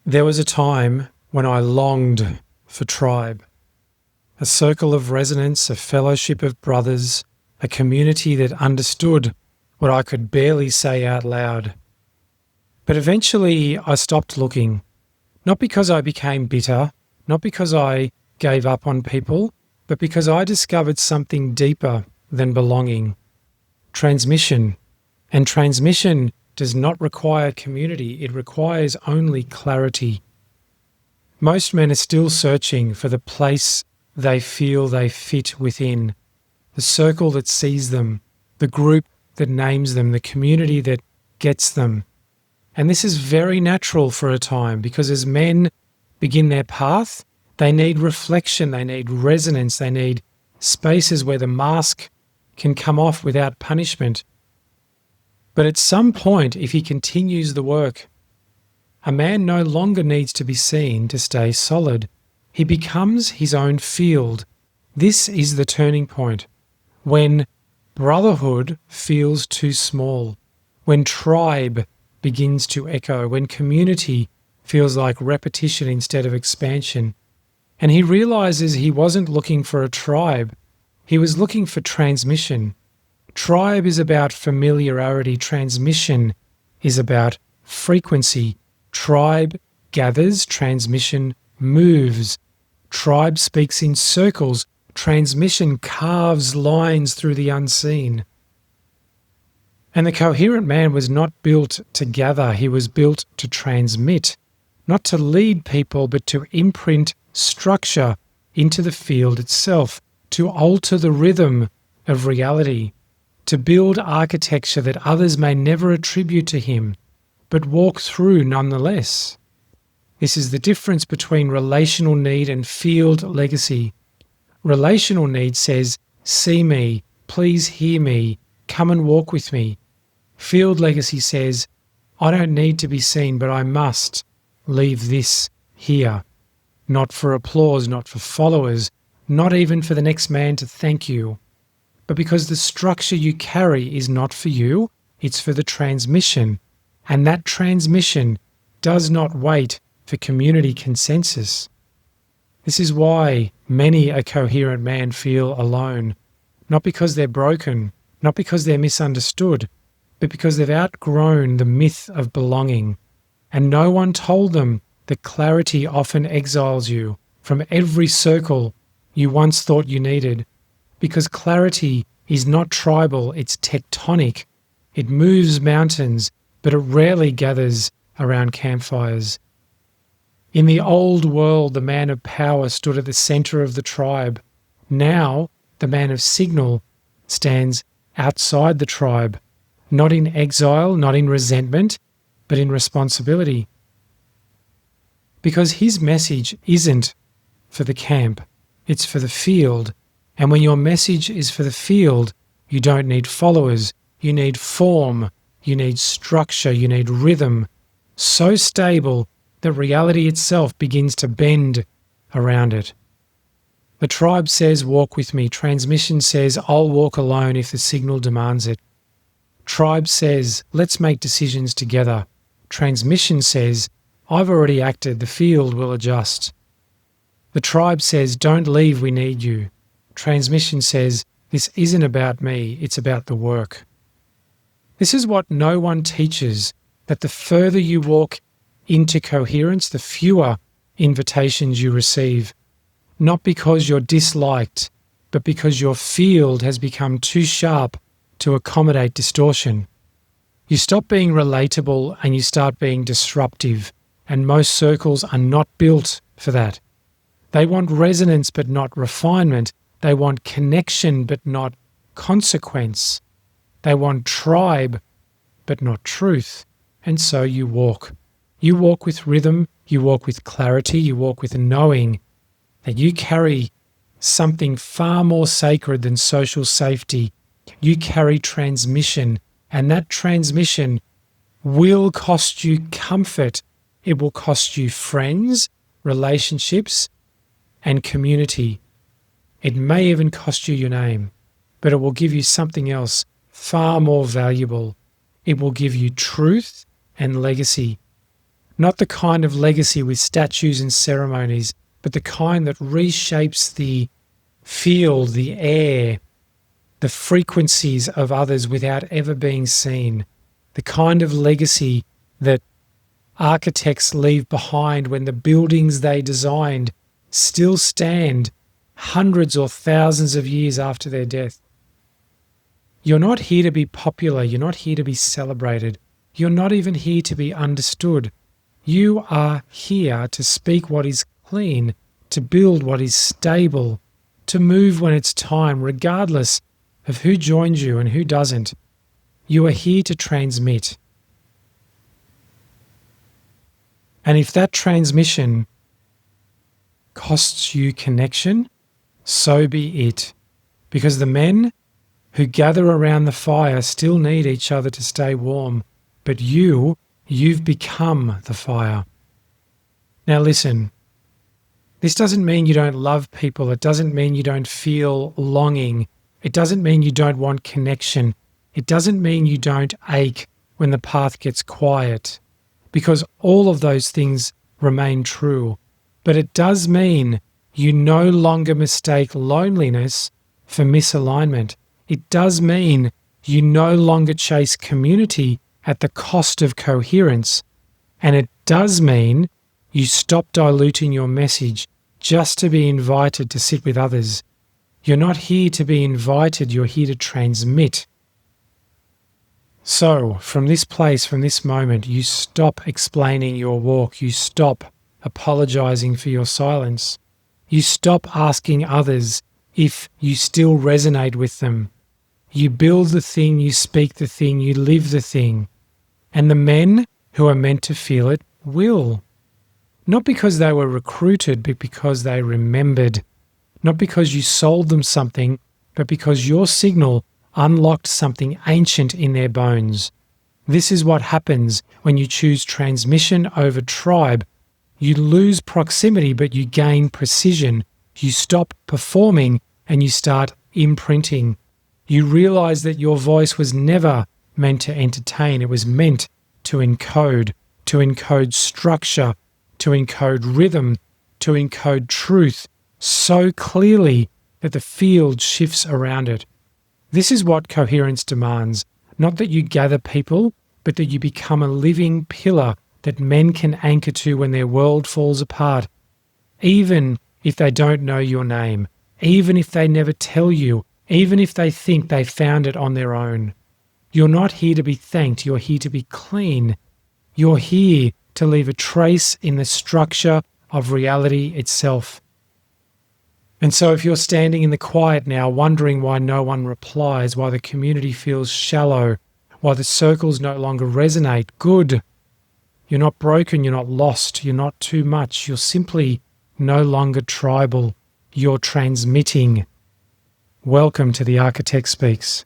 There was a time when I longed for tribe, a circle of resonance, a fellowship of brothers, a community that understood what I could barely say out loud. But eventually I stopped looking, not because I became bitter, not because I gave up on people, but because I discovered something deeper than belonging. Transmission. And transmission does not require community, it requires only clarity. Most men are still searching for the place they feel they fit within, the circle that sees them, the group that names them, the community that gets them. And this is very natural for a time because as men begin their path, they need reflection, they need resonance, they need spaces where the mask can come off without punishment. But at some point, if he continues the work, a man no longer needs to be seen to stay solid. He becomes his own field. This is the turning point. When brotherhood feels too small, when tribe begins to echo, when community feels like repetition instead of expansion. And he realizes he wasn't looking for a tribe. He was looking for transmission. Tribe is about familiarity. Transmission is about frequency. Tribe gathers, transmission moves. Tribe speaks in circles. Transmission carves lines through the unseen. And the coherent man was not built to gather. He was built to transmit, not to lead people, but to imprint structure into the field itself, to alter the rhythm of reality, to build architecture that others may never attribute to him, but walk through nonetheless. This is the difference between relational need and field legacy. Relational need says, see me, please hear me, come and walk with me. Field legacy says, I don't need to be seen, but I must leave this here. Not for applause, not for followers, not even for the next man to thank you, but because the structure you carry is not for you, it's for the transmission. And that transmission does not wait for community consensus. This is why many a coherent man feel alone, not because they're broken, not because they're misunderstood, but because they've outgrown the myth of belonging. And no one told them that clarity often exiles you from every circle you once thought you needed, because clarity is not tribal, it's tectonic. It moves mountains, but it rarely gathers around campfires. In the old world, the man of power stood at the center of the tribe. Now, the man of signal stands outside the tribe, not in exile, not in resentment, but in responsibility. Because his message isn't for the camp, it's for the field. And when your message is for the field, you don't need followers, you need form, you need structure, you need rhythm, so stable that reality itself begins to bend around it. The tribe says, walk with me. Transmission says, I'll walk alone if the signal demands it. Tribe says, let's make decisions together. Transmission says, I've already acted, the field will adjust. The tribe says, don't leave, we need you. Transmission says, this isn't about me, it's about the work. This is what no one teaches, that the further you walk into coherence, the fewer invitations you receive. Not because you're disliked, but because your field has become too sharp to accommodate distortion. You stop being relatable and you start being disruptive, and most circles are not built for that. They want resonance but not refinement. They want connection but not consequence. They want tribe but not truth. And so you walk. You walk with rhythm, you walk with clarity, you walk with knowing that you carry something far more sacred than social safety. You carry transmission, and that transmission will cost you comfort. It will cost you friends, relationships, and community. It may even cost you your name, but it will give you something else far more valuable. It will give you truth and legacy. Not the kind of legacy with statues and ceremonies, but the kind that reshapes the field, the air, the frequencies of others without ever being seen. The kind of legacy that architects leave behind when the buildings they designed still stand hundreds or thousands of years after their death. You're not here to be popular. You're not here to be celebrated. You're not even here to be understood. You are here to speak what is clean, to build what is stable, to move when it's time, regardless of who joins you and who doesn't. You are here to transmit. And if that transmission costs you connection, so be it. Because the men who gather around the fire still need each other to stay warm. But you've become the fire. Now listen, this doesn't mean you don't love people. It doesn't mean you don't feel longing. It doesn't mean you don't want connection. It doesn't mean you don't ache when the path gets quiet, because all of those things remain true. But it does mean you no longer mistake loneliness for misalignment. It does mean you no longer chase community at the cost of coherence. And it does mean you stop diluting your message just to be invited to sit with others. You're not here to be invited, you're here to transmit. So, from this place, from this moment, you stop explaining your walk. You stop apologizing for your silence. You stop asking others if you still resonate with them. You build the thing, you speak the thing, you live the thing. And the men who are meant to feel it will. Not because they were recruited, but because they remembered. Not because you sold them something, but because your signal unlocked something ancient in their bones. This is what happens when you choose transmission over tribe. You lose proximity, but you gain precision. You stop performing and you start imprinting. You realize that your voice was never meant to entertain. It was meant to encode structure, to encode rhythm, to encode truth so clearly that the field shifts around it. This is what coherence demands, not that you gather people, but that you become a living pillar that men can anchor to when their world falls apart, even if they don't know your name, even if they never tell you, even if they think they found it on their own. You're not here to be thanked, you're here to be clean. You're here to leave a trace in the structure of reality itself. And so if you're standing in the quiet now, wondering why no one replies, why the community feels shallow, why the circles no longer resonate, good. You're not broken, you're not lost, you're not too much, you're simply no longer tribal. You're transmitting. Welcome to The Architect Speaks.